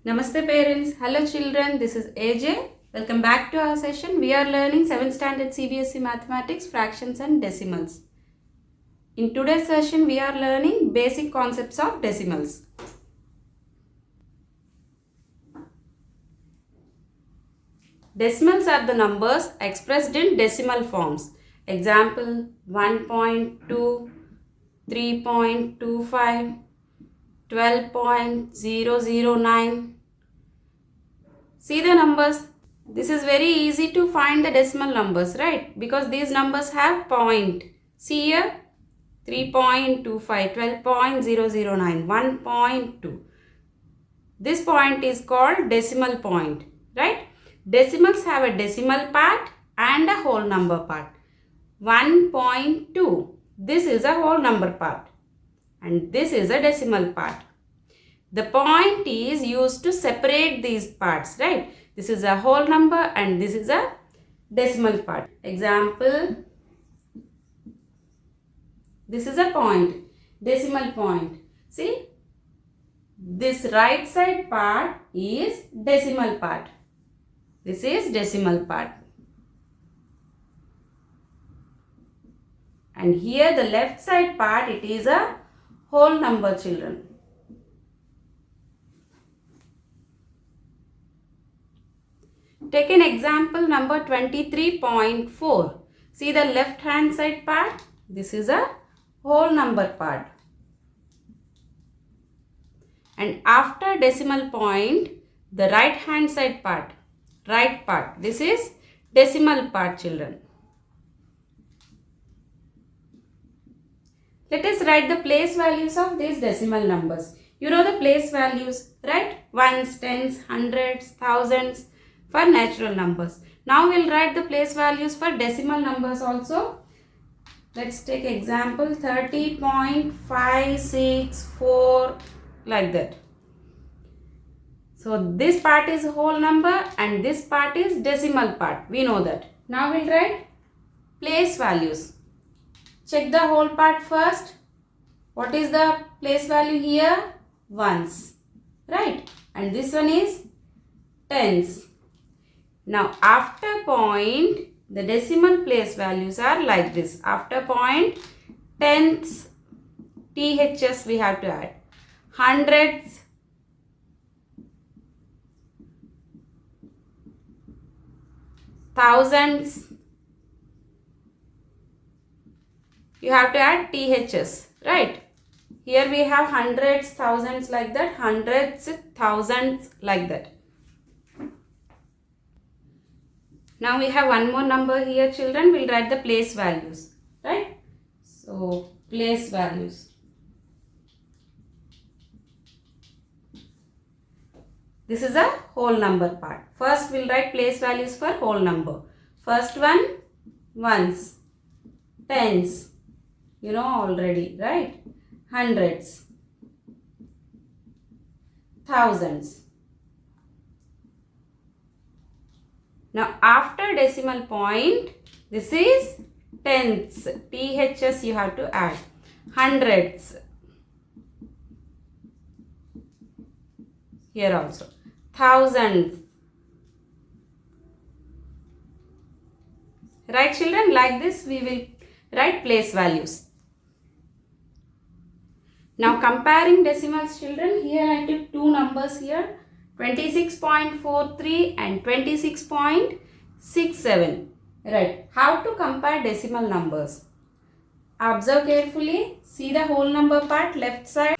Namaste parents. Hello children. This is AJ. Welcome back to our session. We are learning 7th standard CBSE mathematics, fractions and decimals. In today's session we are learning basic concepts of decimals. Decimals are the numbers expressed in decimal forms. Example 1.2, 3.25, 12.009. See the numbers. This is very easy to find the decimal numbers, right? Because these numbers have point. See here 3.25, 12.009, 1.2. This point is called decimal point, right? Decimals have a decimal part and a whole number part. 1.2. This is a whole number part and this is a decimal part. The point is used to separate these parts, right? This is a whole number and this is a decimal part. Example, this is a point, decimal point. See, this right side part is decimal part. This is decimal part. And here the left side part, it is a whole number, children. Take an example number 23.4. See the left hand side part. This is a whole number part. And after decimal point, the right hand side part, right part. This is decimal part, children. Let us write the place values of these decimal numbers. You know the place values, right? Ones, tens, hundreds, thousands, for natural numbers. Now we'll write the place values for decimal numbers also. Let's take example 30.564, like that. So this part is whole number and this part is decimal part. We know that. Now we'll write place values. Check the whole part first. What is the place value here? Ones, right? And this one is tens. Now after point, the decimal place values are like this. After point, tenths, THS we have to add. Hundreds, thousands, you have to add THS, right? Here we have hundreds, thousands like that, hundreds, thousands like that. Now we have one more number here, children. We'll write the place values, right? So, place values. This is a whole number part. First, we'll write place values for whole number. First one, ones, tens, you know already, right? Hundreds, thousands. Now after decimal point, this is tenths, THS you have to add. Hundreds, here also. Thousands. Right children, like this we will write place values. Now comparing decimals, children, here I took two numbers here. 26.43 and 26.67. Right. How to compare decimal numbers? Observe carefully. See the whole number part left side.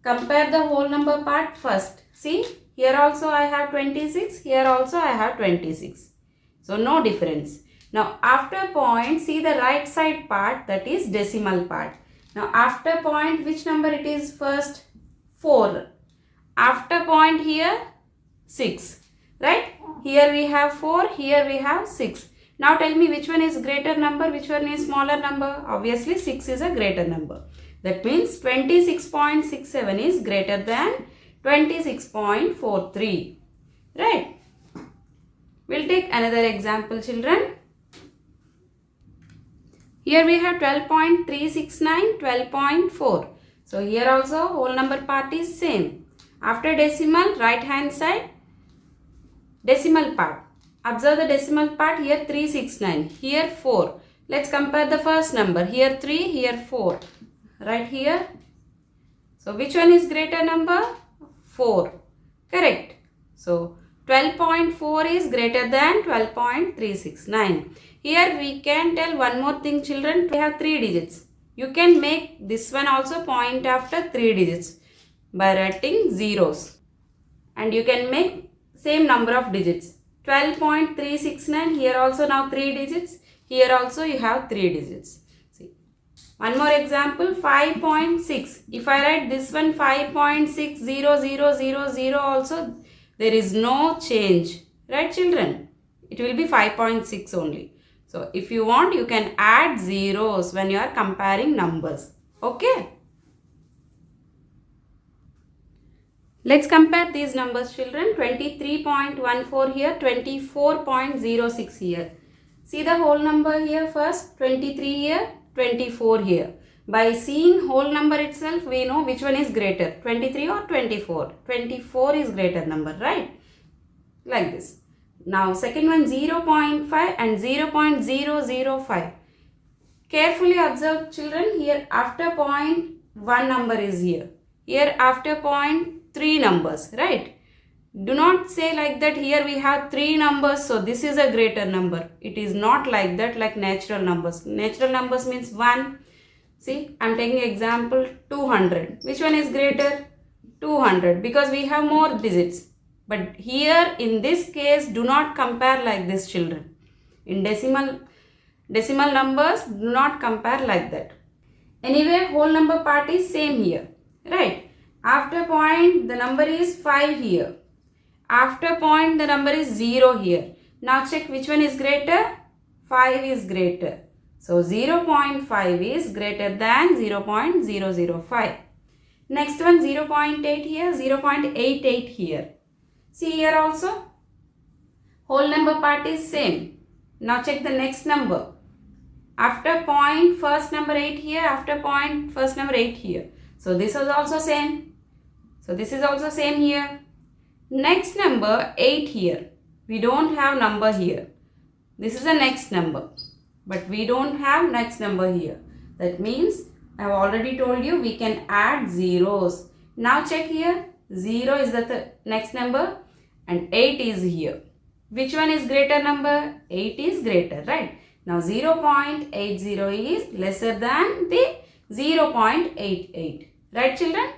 Compare the whole number part first. See, here also I have 26. Here also I have 26. So no difference. Now after point, see the right side part, that is decimal part. Now after point, which number it is first? 4. After point here, 6, right? Here we have 4, here we have 6. Now tell me which one is greater number, which one is smaller number? Obviously 6 is a greater number. That means 26.67 is greater than 26.43, right? We'll take another example, children. Here we have 12.369, 12.4. So here also whole number part is same. After decimal, right hand side, decimal part. Observe the decimal part. Here 369, here 4. Let's compare the first number. Here 3, here 4. Right here. So which one is greater number? 4. Correct. So 12.4 is greater than 12.369. Here we can tell one more thing, children. We have 3 digits. You can make this one also point after 3 digits by writing zeros. And you can make same number of digits. 12.369, here also now 3 digits. Here also you have 3 digits. See. One more example, 5.6. If I write this one 5.60000 also, there is no change. Right, children? It will be 5.6 only. So if you want, you can add zeros when you are comparing numbers. Okay? Let's compare these numbers, children. 23.14 here, 24.06 here. See the whole number here first, 23 here, 24 here. By seeing whole number itself, we know which one is greater, 23 or 24. 24 is greater number, right? Like this. Now second one 0.5 and 0.005. Carefully observe, children. Here after point, one number is here. Here after point, 3 numbers, right? Do not say like that here we have 3 numbers, so this is a greater number. It is not like that, like natural numbers. Natural numbers means 1. See, I am taking example 200. Which one is greater? 200, because we have more digits. But here in this case, do not compare like this, children. In decimal numbers, do not compare like that. Anyway, whole number part is same here, right? After point, the number is 5 here. After point, the number is 0 here. Now check which one is greater. 5 is greater. So 0.5 is greater than 0.005. Next one 0.8 here, 0.88 here. See here also. Whole number part is same. Now check the next number. After point, first number 8 here. After point, first number 8 here. So this is also same. So this is also same here. Next number 8 here. We don't have number here. This is the next number. But we don't have next number here. That means I have already told you we can add zeros. Now check here. 0 is the next number and 8 is here. Which one is greater number? 8 is greater, right? Now 0.80 is lesser than the 0.88. Right, children?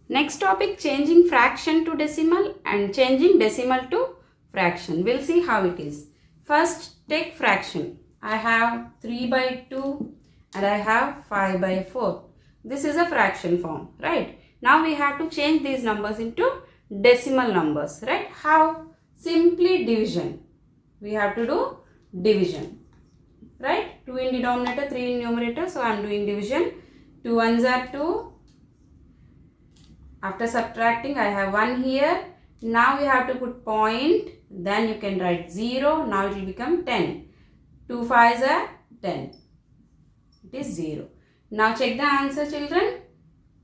Next topic, changing fraction to decimal and changing decimal to fraction. We'll see how it is. First, take fraction. I have 3 by 2 and I have 5 by 4. This is a fraction form, right? Now we have to change these numbers into decimal numbers, right? How? Simply division. We have to do division, right? 2 in denominator, 3 in numerator. So I am doing division. 2 ones are 2. After subtracting, I have 1 here. Now we have to put point. Then you can write 0. Now it will become 10. 2 5s are 10. It is 0. Now check the answer, children.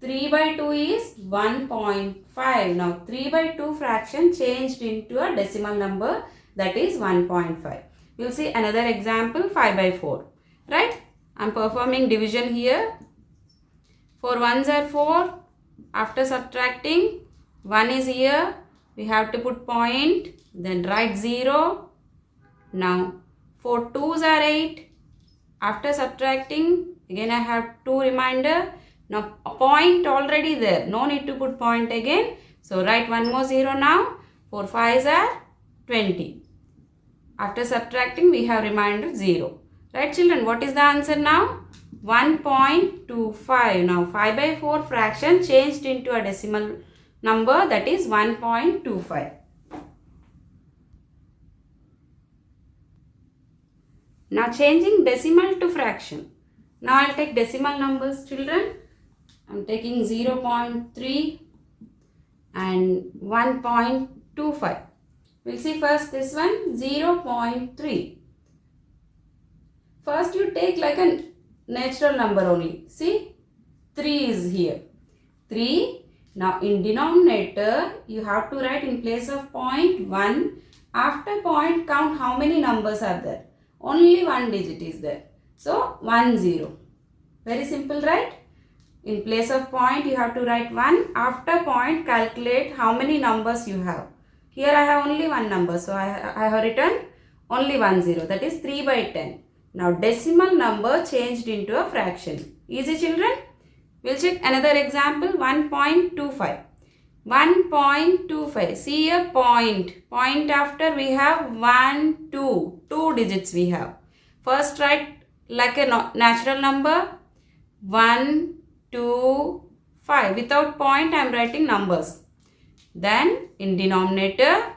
3 by 2 is 1.5. Now 3 by 2 fraction changed into a decimal number, that is 1.5. We will see another example, 5 by 4. Right? I am performing division here. 4 ones are 4. After subtracting, 1 is here. We have to put point. Then write 0. Now 4 2s are 8. After subtracting, again I have 2 remainder. Now a point already there. No need to put point again. So write one more 0 now. 4 5s are 20. After subtracting, we have remainder 0. Right, children? What is the answer now? 1.25. Now 5 by 4 fraction changed into a decimal number, that is 1.25. Now changing decimal to fraction. Now I will take decimal numbers, children. I am taking 0.3 and 1.25. We will see first this one, 0.3. First you take like a natural number only. See, 3 is here. 3. Now in denominator, you have to write in place of point 1. After point, count how many numbers are there. Only one digit is there. So 1 0. Very simple, right? In place of point, you have to write 1. After point, calculate how many numbers you have. Here I have only one number. So I have written only 1 0. That is 3 by 10. Now decimal number changed into a fraction. Easy, children? We'll check another example. 1.25. 1.25. See a point. Point after we have 1, 2. 2 digits we have. First write like a natural number. 1, 2, 5. Without point I am writing numbers. Then in denominator,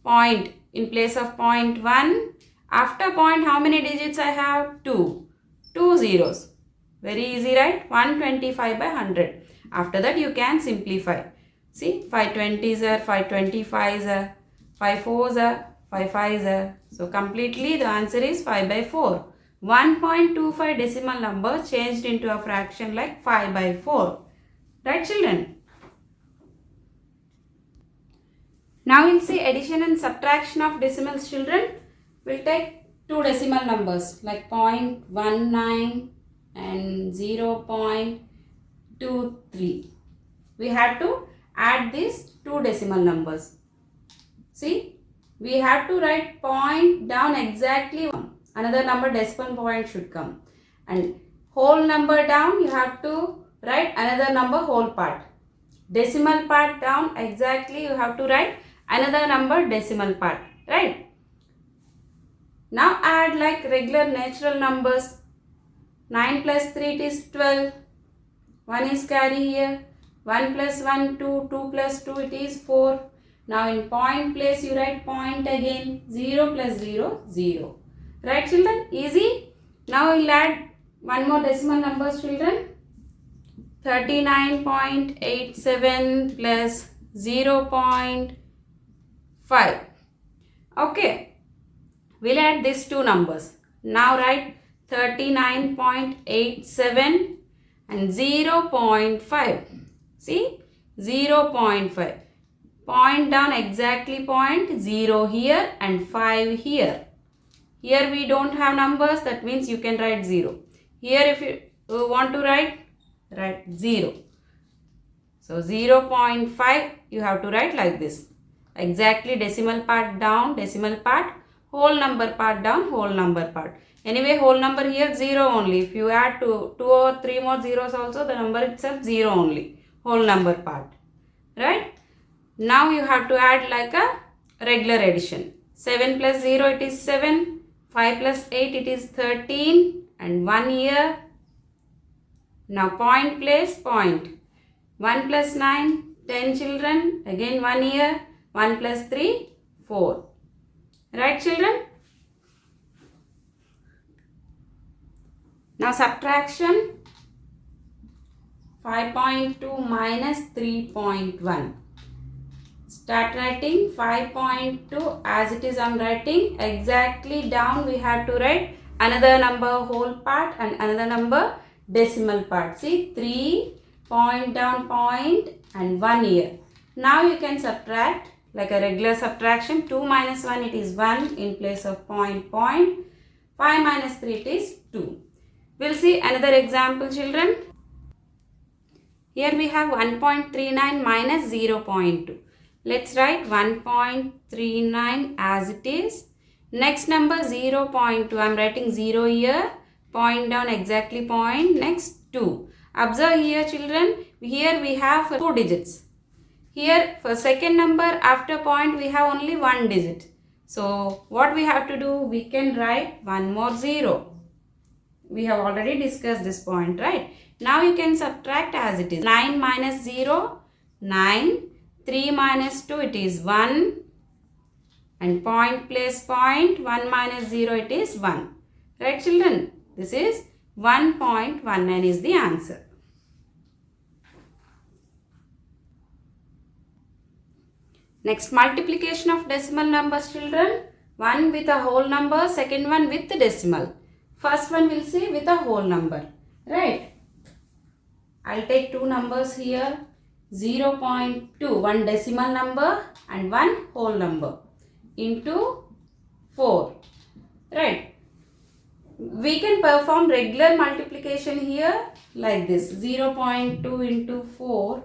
point. In place of point 1. After point how many digits I have? 2. 2 zeros. Very easy, right? 125 by 100. After that you can simplify. See, 5 20s are, 5 25s are, 5 4s are, 5 5s are. So completely the answer is 5 by 4. 1.25 decimal number changed into a fraction like 5 by 4. Right, children? Now we'll see addition and subtraction of decimals, children. We'll take two decimal numbers like 0.19 and 0.23. We have to add these two decimal numbers. See, we have to write point down exactly. Another number decimal point should come. And whole number down, you have to write another number whole part. Decimal part down exactly, you have to write another number decimal part. Right? Now add like regular natural numbers. 9 plus 3 it is 12. 1 is carry here. 1 plus 1 2. 2 plus 2 it is 4. Now in point place you write point again. 0 plus 0 0. Right, children? Easy. Now we'll add one more decimal numbers, children. 39.87 plus 0.5. Okay. We'll add these two numbers. Now write 39.87 and 0.5. See? 0.5. Point down exactly point. 0 here and 5 here. Here we don't have numbers. That means you can write 0. Here if you want to write 0. So 0.5 you have to write like this. Exactly decimal part down, decimal part. Whole number part down, whole number part. Anyway, whole number here 0 only. If you add 2 or 3 more zeros also, the number itself 0 only. Whole number part. Right? Now you have to add like a regular addition. 7 plus 0 it is 7. 5 plus 8 it is 13. And 1 here. Now point place, point. 1 plus 9, 10 children. Again 1 here. 1 plus 3, 4. Right, children? Now subtraction. 5.2 minus 3.1. Start writing 5.2 as it is I am writing. Exactly down we have to write another number whole part and another number decimal part. See, 3 point down point and 1 here. Now you can subtract like a regular subtraction. 2 minus 1 it is 1 in place of point. 5 minus 3 it is 2. We'll see another example, children. Here we have 1.39 minus 0.2. Let's write 1.39 as it is. Next number 0.2. I am writing 0 here. Point down exactly point. Next 2. Observe here, children. Here we have 2 digits. Here for second number after point we have only 1 digit. So what we have to do? We can write one more 0. We have already discussed this point, right? Now you can subtract as it is. 9 minus 0, 9. 3 minus 2 it is 1. And point place point. 1 minus 0 it is 1. Right, children? This is 1.19 is the answer. Next, multiplication of decimal numbers, children. One with a whole number, second one with the decimal. First one we'll see with a whole number. Right? I'll take two numbers here, 0.2, one decimal number and one whole number, into 4, right? We can perform regular multiplication here like this, 0.2 into 4,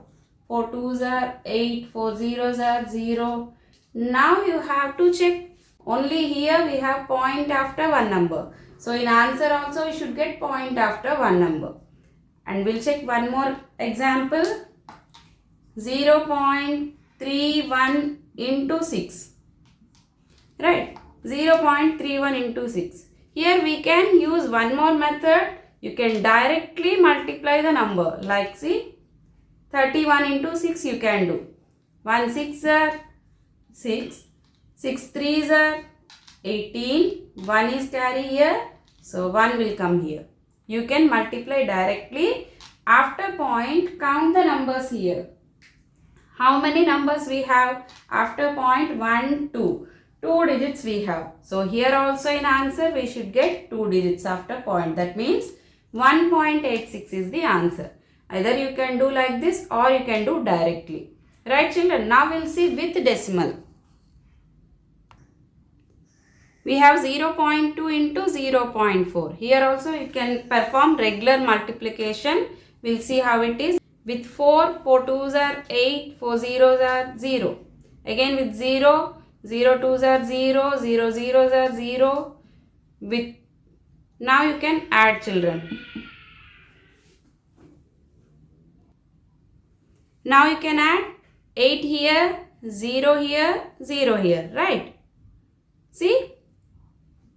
4 2s are 8, 4 zeros are 0. Now you have to check, only here we have point after one number. So in answer also we should get point after one number. And we'll check one more example, 0.31 into 6, right? 0.31 into 6. Here we can use one more method. You can directly multiply the number. Like see, 31 into 6 you can do. 1 6 are 6. 6 3s are 18. 1 is carry here. So 1 will come here. You can multiply directly. After point, count the numbers here. How many numbers we have? After point, 1, 2. 2 digits we have. So here also in answer we should get 2 digits after point. That means 1.86 is the answer. Either you can do like this or you can do directly. Right children? Now we'll see with decimal. We have 0.2 into 0.4. Here also you can perform regular multiplication. We'll see how it is. With 4, 4 2s are 8, 4 zeros are 0. Again with 0, 0 2s are 0, 0 zeros are 0. With now you can add children. Now you can add 8 here, 0 here, 0 here, right? See?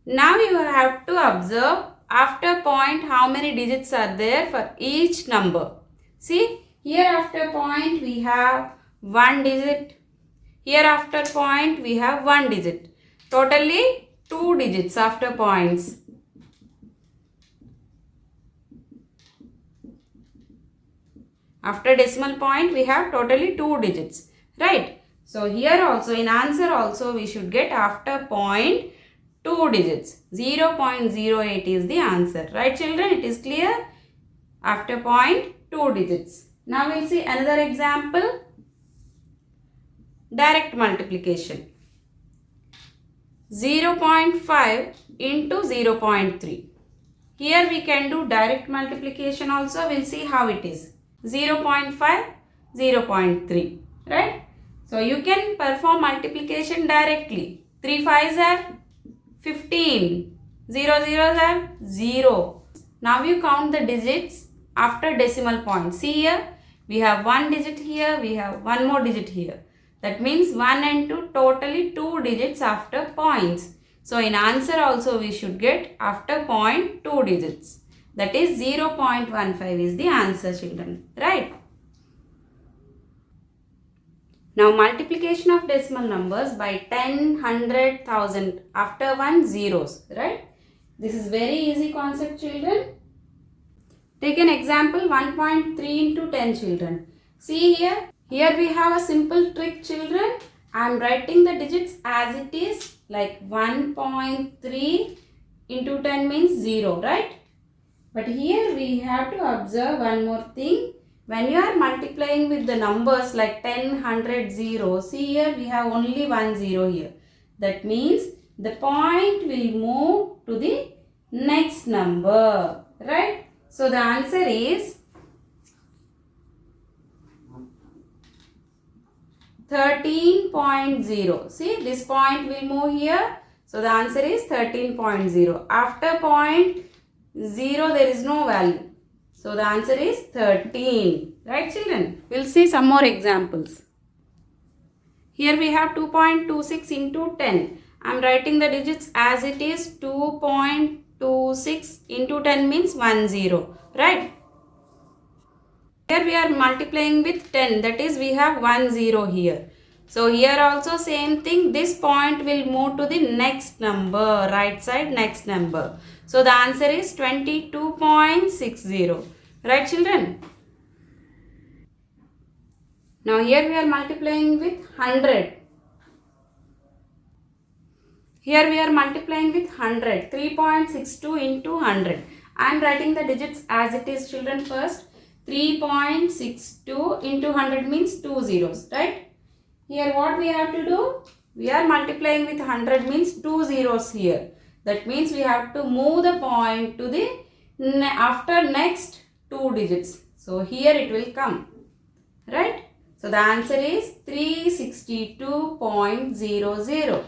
Now you have to observe after point how many digits are there for each number. See, here after point we have 1 digit. Here after point we have 1 digit. Totally 2 digits after points. After decimal point we have totally 2 digits. Right? So here also in answer also we should get after point 2 digits. 0.08 is the answer. Right children? It is clear? After point 2 digits. Now we'll see another example. Direct multiplication. 0.5 into 0.3. Here we can do direct multiplication also. We'll see how it is. 0.5, 0.3. Right? So you can perform multiplication directly. 3 5s are 15. 0 zeros are 0. Now you count the digits after decimal point. See here, we have 1 digit here, we have 1 more digit here. That means 1 and 2, totally 2 digits after points. So in answer also we should get after point 2 digits. That is 0.15 is the answer children. Right? Now multiplication of decimal numbers by 10, 100, 1000 after 1 zeros. Right? This is very easy concept children. Take an example 1.3 into 10 children. See here. Here we have a simple trick children. I am writing the digits as it is, like 1.3 into 10 means 0, right? But here we have to observe one more thing. When you are multiplying with the numbers like 10, 100, 0, see here we have only 1 0 here. That means the point will move to the next number, right? So the answer is 13.0. See, this point will move here. So the answer is 13.0. After point 0 there is no value. So the answer is 13. Right children? We'll see some more examples. Here we have 2.26 into 10. I am writing the digits as it is. 2.26 into 10 means 10. Right? Here we are multiplying with 10. That is we have 10 here. So here also same thing. This point will move to the next number. Right side next number. So the answer is 22.60. Right children? Now here we are multiplying with 100. Here we are multiplying with 100. 3.62 into 100. I am writing the digits as it is children first. 3.62 into 100 means 2 zeros, right? Here what we have to do? We are multiplying with 100 means 2 zeros here. That means we have to move the point to the after next 2 digits. So here it will come, right? So the answer is 362.00.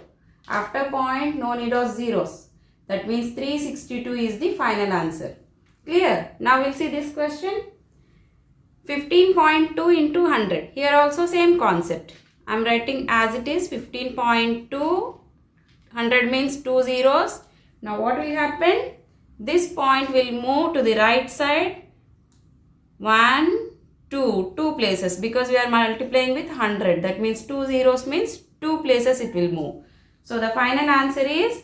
After point, no need of zeros. That means 362 is the final answer. Clear? Now we'll see this question. 15.2 into 100. Here also same concept. I am writing as it is 15.2. 100 means 2 zeros. Now what will happen? This point will move to the right side. 1, 2 places, because we are multiplying with 100. That means 2 zeros means 2 places it will move. So the final answer is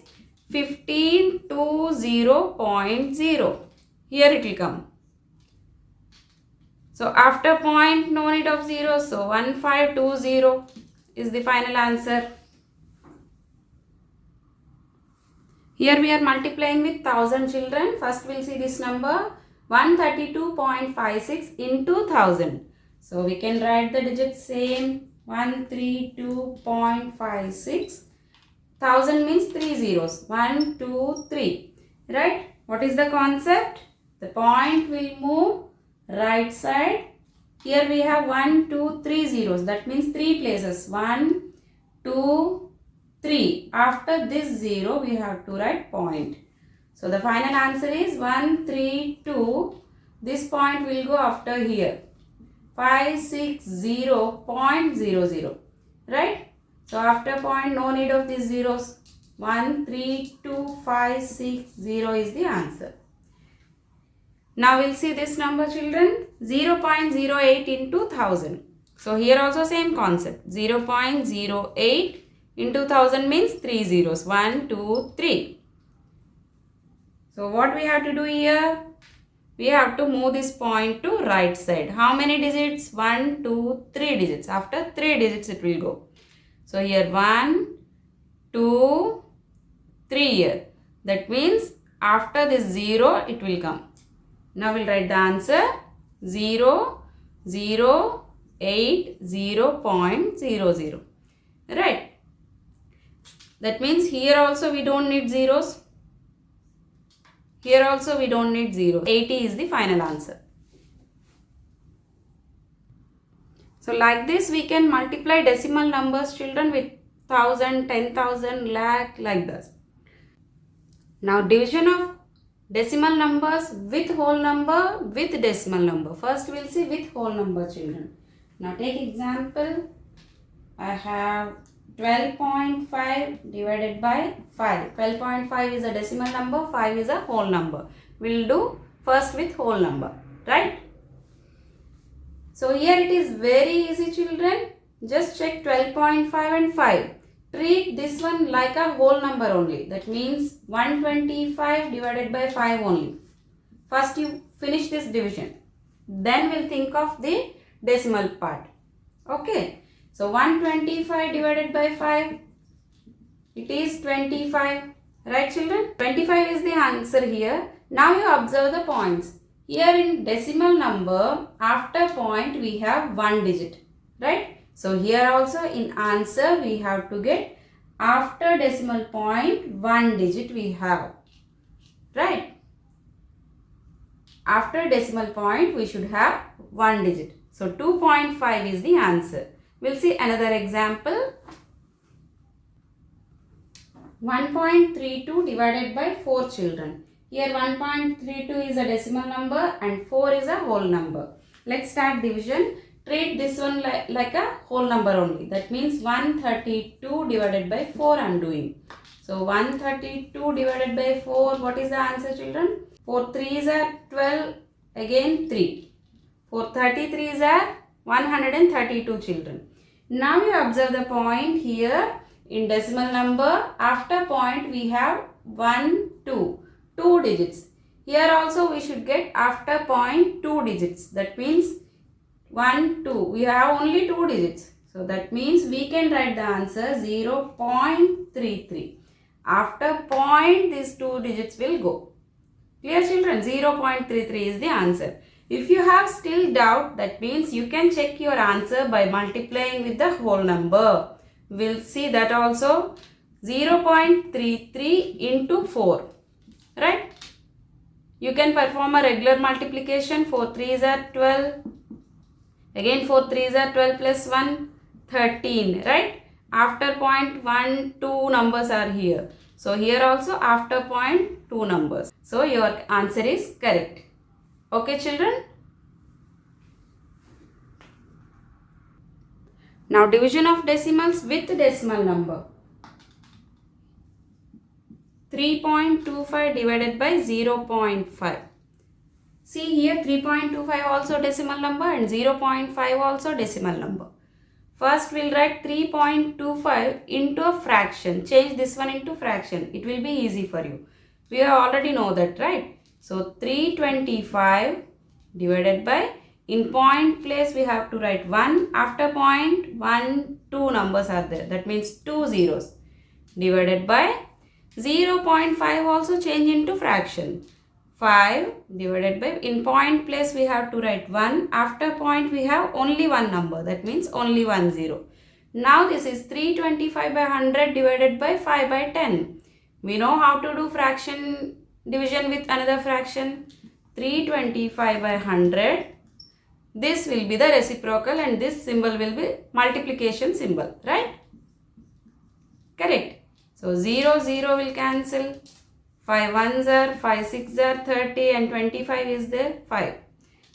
1520.0. Here it will come. So after point, no need of zeros. So 1520 is the final answer. Here we are multiplying with 1000 children. First we'll see this number. 132.56 into 1000. So we can write the digits same. 132.56. 1000 means 3 zeros. 1, 2, 3. Right? What is the concept? The point will move right side. Here we have 1, 2, 3 zeros. That means 3 places. 1, 2, 3. After this 0 we have to write point. So the final answer is 132. This point will go after here. 560.00. Right? So after point, no need of these zeros. 132560 is the answer. Now we'll see this number, children. 0.08 into 1000. So here also same concept. 0.08 into 1000 means 3 zeros. 1, 2, 3. So what we have to do here? We have to move this point to right side. How many digits? 1, 2, 3 digits. After 3 digits it will go. So here 1, 2, 3 here. That means after this 0 it will come. Now we'll write the answer 0.00. Right. That means here also we don't need zeros. Here also we don't need 0. 80 is the final answer. So like this we can multiply decimal numbers, children, with 1000, 10,000, lakh, like this. Now division of decimal numbers with whole number with decimal number. First we will see with whole number, children. Now take example. I have 12.5 divided by 5. 12.5 is a decimal number, 5 is a whole number. We will do first with whole number, right? So here it is very easy, children. Just check 12.5 and 5. Treat this one like a whole number only. That means 125 divided by 5 only. First you finish this division. Then we'll think of the decimal part. Okay. So 125 divided by 5, it is 25, right, children? 25 is the answer here. Now you observe the points. Here in decimal number, after point we have 1 digit, right? So here also in answer we have to get after decimal point 1 digit we have, right? After decimal point we should have 1 digit. So 2.5 is the answer. We'll see another example. 1.32 divided by 4, children. Here 1.32 is a decimal number and 4 is a whole number. Let's start division. Treat this one like a whole number only. That means 132 divided by 4 I am doing. So 132 divided by 4, what is the answer, children? 4 3s are 12, again 3. 4 33s are 132, children. Now you observe the point here in decimal number. After point we have 1, 2. 2 digits. Here also we should get after point 2 digits. That means 1, 2. We have only 2 digits. So that means we can write the answer 0.33. After point these 2 digits will go. Clear, children? 0.33 is the answer. If you have still doubt, that means you can check your answer by multiplying with the whole number. We'll see that also. 0.33 into 4. Right? You can perform a regular multiplication. 4 3s are 12. Again 4 3s are 12 plus 1, 13. Right? After point 1, 2 numbers are here. So here also after point 2 numbers. So your answer is correct. Okay children? Now division of decimals with decimal number. 3.25 divided by 0.5. See here 3.25 also decimal number and 0.5 also decimal number. First we'll write 3.25 into a fraction. Change this one into fraction. It will be easy for you. We already know that, right? So 325 divided by, in point place we have to write 1. After point 1, 2 numbers are there. That means 2 zeros. Divided by 0.5 also change into fraction. 5 divided by, in point place we have to write 1. After point we have only one number. That means only 1 0. Now this is 325 by 100 divided by 5 by 10. We know how to do fraction division with another fraction. 325 by 100. This will be the reciprocal and this symbol will be multiplication symbol. Right? Correct. So 0 0 will cancel. 5 1s are, 5 6s are 30 and 25 is there 5.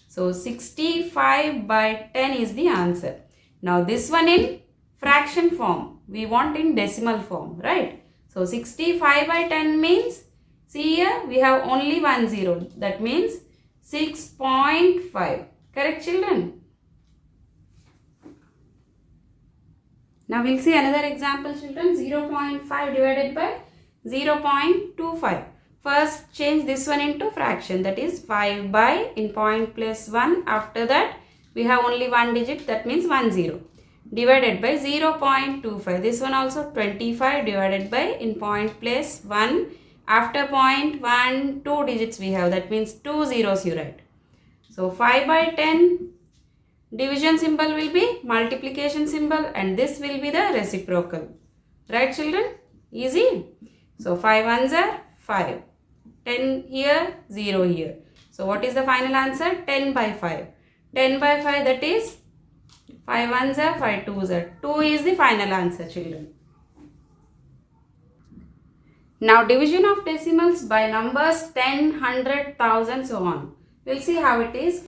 So 65 by 10 is the answer. Now this one in fraction form. We want in decimal form, right? So 65 by 10 means, see here we have only 1 0. That means 6.5. Correct children? Now we'll see another example children. 0.5 divided by 0.25. First change this one into fraction, that is 5 by, in point place 1. After that we have only one digit, that means 1 0. Divided by 0.25. This one also 25 divided by, in point place 1. After point 1, 2 digits we have, that means 2 zeros you write. So 5 by 10, division symbol will be multiplication symbol and this will be the reciprocal. Right children? Easy. So 5 1s are 5. 10 here, 0 here. So what is the final answer? 10 by 5. 10 by 5, that is 5 1s are, 5 2s are. 2 is the final answer children. Now division of decimals by numbers 10, 100, 1000, so on. We'll see how it is.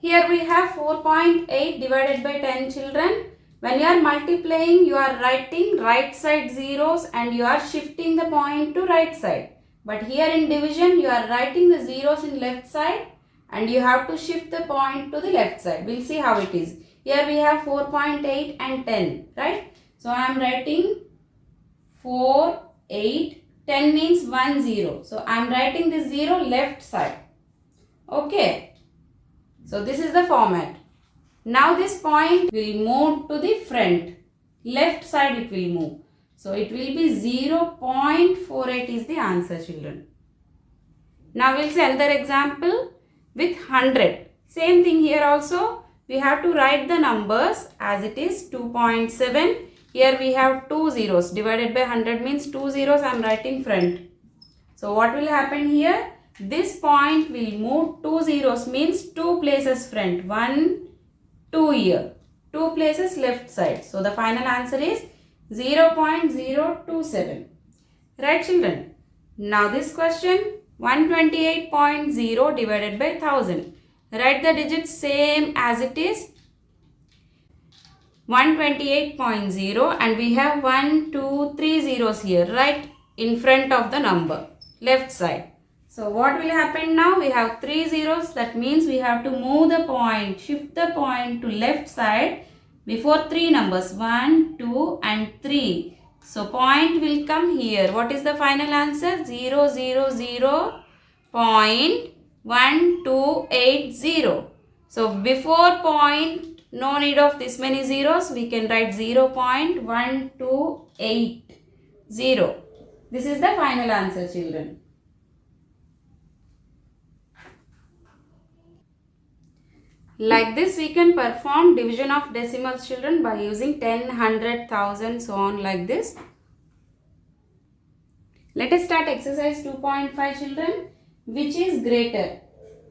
Here we have 4.8 divided by 10 children. When you are multiplying, you are writing right side zeros and you are shifting the point to right side. But here in division, you are writing the zeros in left side and you have to shift the point to the left side. We'll see how it is. Here we have 4.8 and 10, right? So I am writing 4, 8, 10 means 1 0. So I am writing this 0 left side. Okay. So this is the format. Now this point will move to the front. Left side it will move. So it will be 0.48 is the answer children. Now we'll see another example with 100. Same thing here also. We have to write the numbers as it is 2.7. Here we have 2 zeros. Divided by 100 means 2 zeros I am writing front. So what will happen here? This point will move 2 zeros means 2 places front. 1, 2 here. 2 places left side. So the final answer is 0.027. Right children? Now this question 128.0 divided by 1000. Write the digits same as it is. 128.0 and we have 1, 2, 3 zeros here right in front of the number. Left side. So what will happen now? We have 3 zeros. That means we have to move the point, shift the point to left side before 3 numbers. 1, 2 and 3. So point will come here. What is the final answer? 0, 0, 0, 0.1280. So before point, no need of this many zeros. We can write 0.1280. This is the final answer, children. Like this we can perform division of decimals, children, by using 10, 100, 1000, so on like this. Let us start exercise 2.5, children. Which is greater?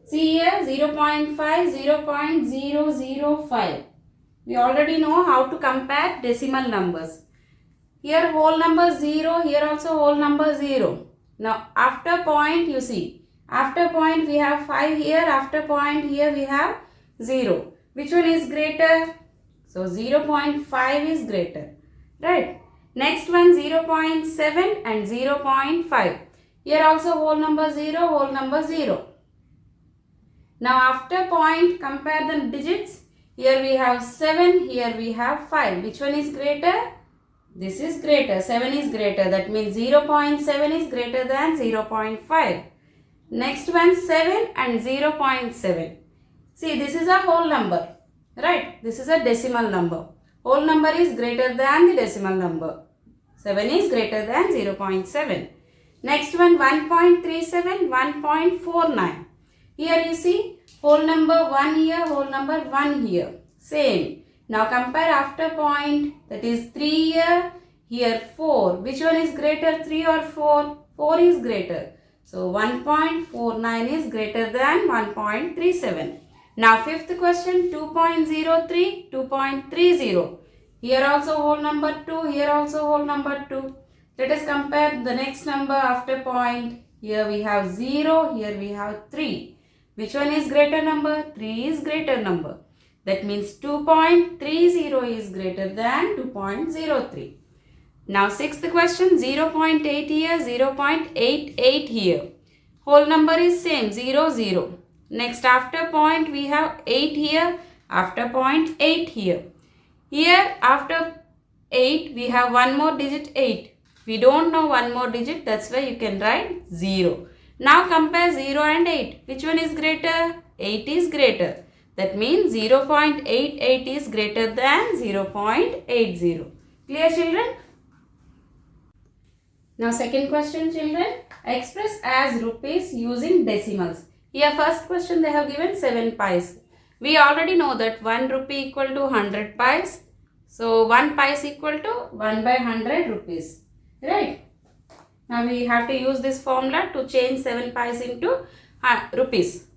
See here 0.5, 0.005. We already know how to compare decimal numbers. Here whole number 0, here also whole number 0. Now after point you see, after point we have 5 here, after point here we have 0. Which one is greater? So 0.5 is greater, right? Next one 0.7 and 0.5. Here also whole number 0, whole number 0. Now after point compare the digits. Here we have 7, here we have 5. Which one is greater? This is greater, 7 is greater. That means 0.7 is greater than 0.5. Next one 7 and 0.7. See, this is a whole number, right? This is a decimal number. Whole number is greater than the decimal number. 7 is greater than 0.7. Next one 1.37, 1.49. Here you see whole number 1 here, whole number 1 here. Same. Now compare after point, that is 3 here, here 4. Which one is greater, 3 or 4? 4 is greater. So 1.49 is greater than 1.37. Now fifth question 2.03, 2.30. Here also whole number 2, here also whole number 2. Let us compare the next number after point. Here we have 0, here we have 3. Which one is greater number? 3 is greater number. That means 2.30 is greater than 2.03. Now sixth question 0.8 here, 0.88 here. Whole number is same 0, 0. Next after point we have 8 here, after point 8 here. Here after 8 we have one more digit 8. We don't know one more digit, that's why you can write 0. Now compare 0 and 8. Which one is greater? 8 is greater. That means 0.88 is greater than 0.80. Clear, children? Now second question, children. Express as rupees using decimals. Here first question they have given 7 pies. We already know that 1 rupee equal to 100 pies. So 1 pies equal to 1 by 100 rupees. Right? Now we have to use this formula to change 7 pies into rupees.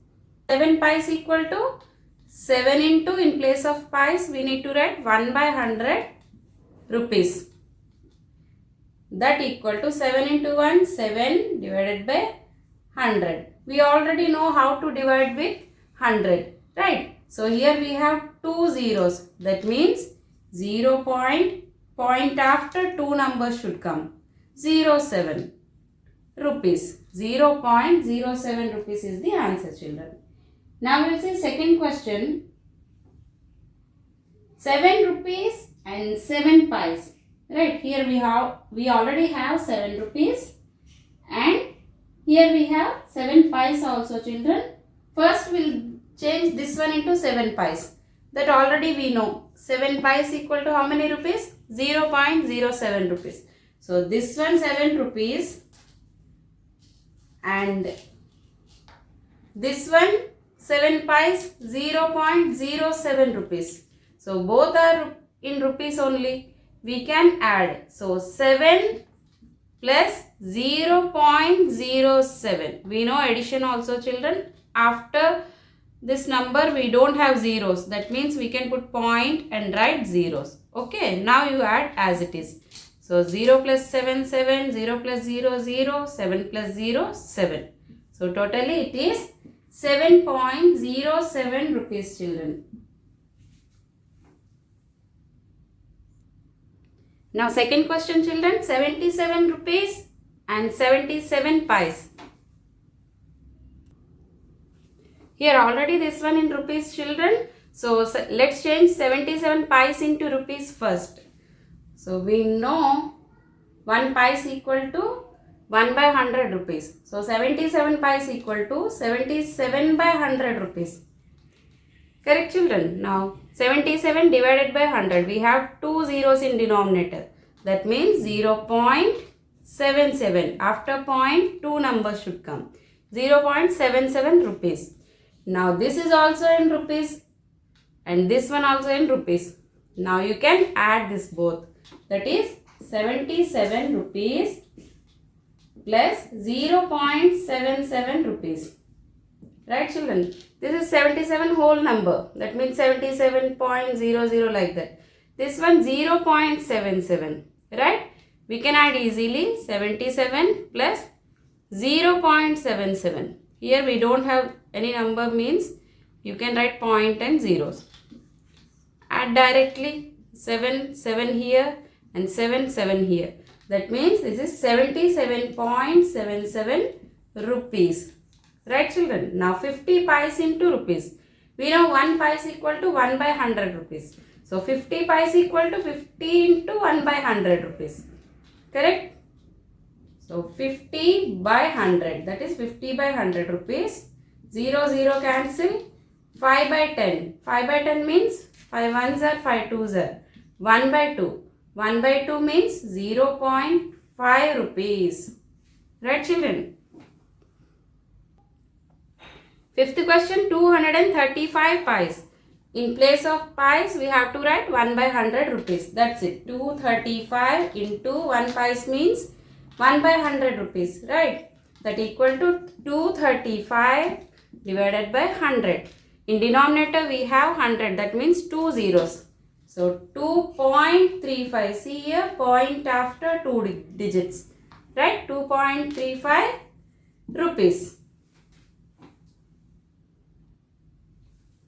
7 pies equal to 7 into, in place of pies we need to write 1 by 100 rupees. That equal to 7 into 1, 7 divided by 100. We already know how to divide with 100, right? So here we have 2 zeros. That means 0 point after 2 numbers should come. 07 rupees. 0.07 rupees is the answer, children. Now we will see second question. 7 rupees and 7 pies. Right, here we already have 7 rupees and here we have 7 pies also, children. First we will change this one into 7 pies. That already we know. 7 pies equal to how many rupees? 0.07 rupees. So this one 7 rupees and this one 7 pies 0.07 rupees. So both are in rupees only. We can add. So 7 plus 0.07. We know addition also, children. After this number we don't have zeros. That means we can put point and write zeros. Okay. Now you add as it is. So 0 plus 7, 7. 0 plus 0, 0. 7 plus 0, 7. So totally it is 7.07 rupees, children. Now second question, children. 77 rupees and 77 pies. Here already this one in rupees, children. So let's change 77 pies into rupees first. So we know 1 pie is equal to 1 by 100 rupees. So 77 pies equal to 77 by 100 rupees. Correct, children? Now 77 divided by 100. We have 2 zeros in denominator. That means 0.77. After point 2 numbers should come. 0.77 rupees. Now this is also in rupees. and this one also in rupees. Now you can add this both. That is 77 rupees plus 0.77 rupees. Right children? This is 77 whole number. That means 77.00 like that. This one 0.77. Right? We can add easily 77 plus 0.77. Here we don't have any number, means you can write point and zeros. Add directly 7 here and 7 here. That means this is 77.77 rupees. Right children? Now 50 pies into rupees. We know 1 pi is equal to 1 by 100 rupees. So 50 pi is equal to 50 into 1 by 100 rupees. Correct? So 50 by 100, that is 50 by 100 rupees. 0 cancel. 5 by 10. 5 by 10 means 5 ones are 5 twos are. 1 by 2. 1 by 2 means 0.5 rupees. Right children? Fifth question, 235 pies. In place of pies, we have to write 1 by 100 rupees. That's it. 235 into 1 pies means 1 by 100 rupees. Right? That equal to 235 divided by 100. In denominator, we have 100. That means 2 zeros. So, 2.35. See here, point after 2 digits. Right? 2.35 rupees.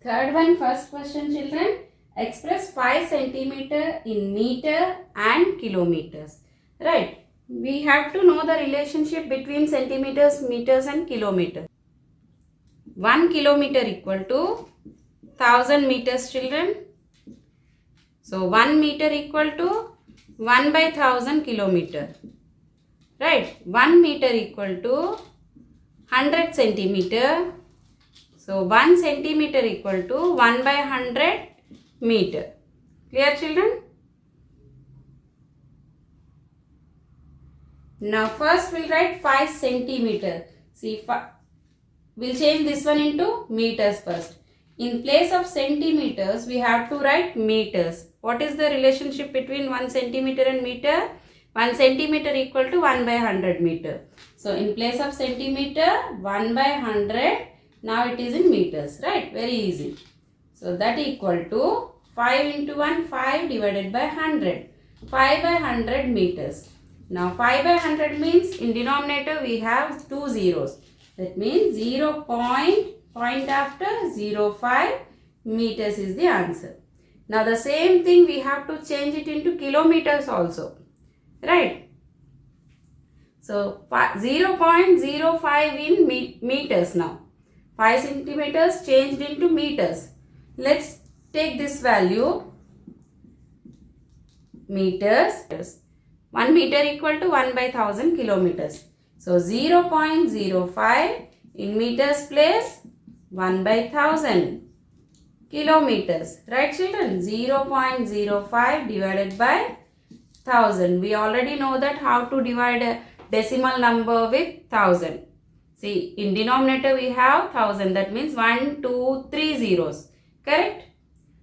Third one, first question children. Express 5 centimeter in meter and kilometers. Right. We have to know the relationship between centimeters, meters and kilometers. 1 kilometer equal to 1000 meters children. So 1 meter equal to 1 by 1000 kilometer. Right. 1 meter equal to 100 centimeter. So 1 centimeter equal to 1 by 100 meter. Clear children? Now first we'll write 5 centimeter. See, we'll change this one into meters first. In place of centimeters, we have to write meters. What is the relationship between 1 centimeter and meter? 1 centimeter equal to 1 by 100 meter. So in place of centimeter, 1 by 100. Now it is in meters, right? Very easy. So that equal to 5 into 1, 5 divided by 100. 5 by 100 meters. Now 5 by 100 means in denominator we have 2 zeros. That means 0 point after 0.5 meters is the answer. Now the same thing we have to change it into kilometers also. Right? So 0.05 in meters now. 5 centimeters changed into meters. Let's take this value. Meters. 1 meter equal to 1 by 1000 kilometers. So 0.05 in meters place 1 by 1000 kilometers. Right children? 0.05 divided by 1000. We already know that how to divide a decimal number with 1000. See, in denominator we have 1000. That means 1, 2, 3 zeros. Correct?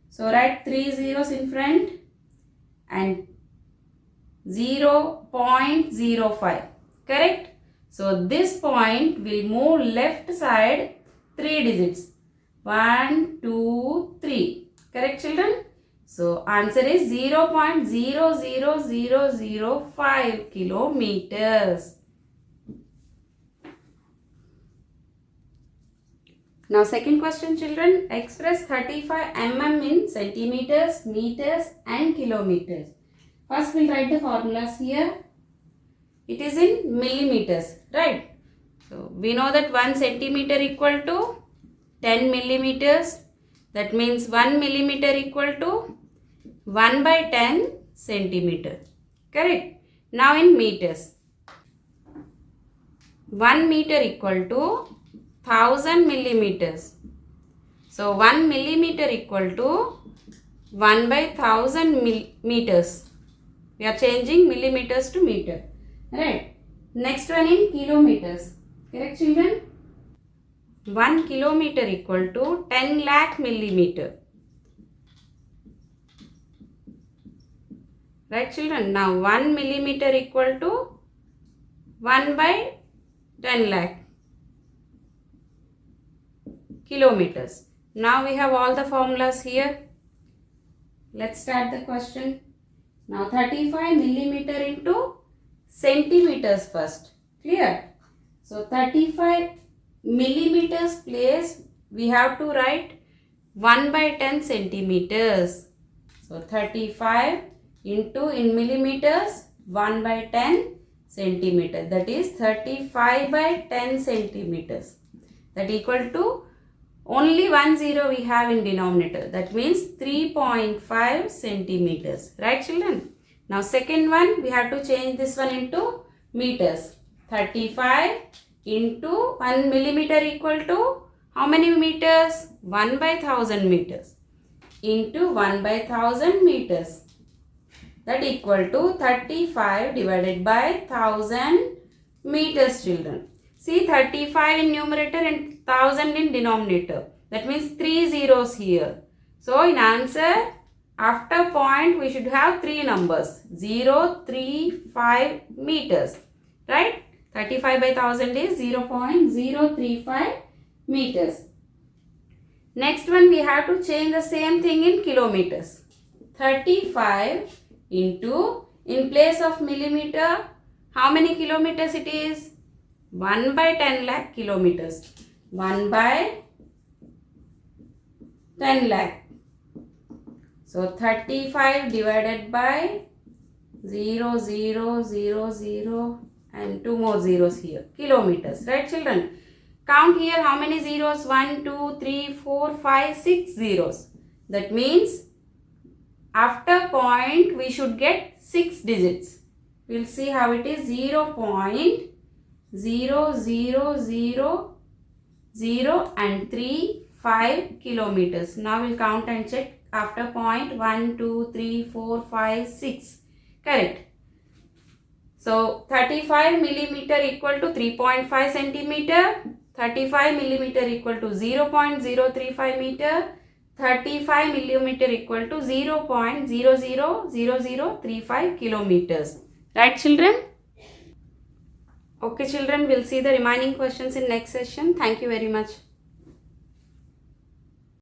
So write 3 zeros in front and 0.05. Correct? So this point will move left side 3 digits. 1, 2, 3. Correct children? So answer is 0.00005 kilometers. Now second question children, express 35 mm in centimeters, meters and kilometers. First we'll write the formulas here. It is in millimeters, right? So we know that 1 centimeter equal to 10 millimeters. That means 1 millimeter equal to 1 by 10 centimeter. Correct? Now in meters. 1 meter equal to 1000 millimeters. So 1 millimeter equal to 1 by 1000 meters. We are changing millimeters to meter. Right. Next one in kilometers. Correct children? 1 kilometer equal to 10 lakh millimeter. Right children? Now 1 millimeter equal to 1 by 10 lakh kilometers. Now we have all the formulas here. Let's start the question. Now 35 millimeter into centimeters first. Clear? So 35 millimeters place we have to write 1 by 10 centimeters. So 35 into in millimeters 1 by 10 centimeters. That is 35 by 10 centimeters. That equal to only 1 0 we have in denominator. That means 3.5 centimeters. Right children? Now second one we have to change this one into meters. 35 into 1 millimeter equal to how many meters? 1 by 1000 meters into 1 by 1000 meters. That equal to 35 divided by 1000 meters children. See 35 in numerator and 1000 in denominator. That means 3 zeros here. So in answer after point we should have 3 numbers. 0, 3, 5 meters. Right? 35 by 1000 is 0.035 meters. Next one we have to change the same thing in kilometers. 35 into, in place of millimeter, how many kilometers it is? 1 by 10 lakh kilometers. 1 by 10 lakh. So 35 divided by 0, 0, 0, 0 and 2 more zeros here. Kilometers. Right children? Count here how many zeros? 1, 2, 3, 4, 5, 6 zeros. That means after point we should get 6 digits. We will see how it is. 0.0000 and 3, 5 kilometers. Now we will count and check after point 1, 2, 3, 4, 5, 6. Correct. So 35 millimeter equal to 3.5 centimeter. 35 millimeter equal to 0.035 meter. 35 millimeter equal to 0.000035 kilometers. Right children? Okay children, we'll see the remaining questions in next session. Thank you very much.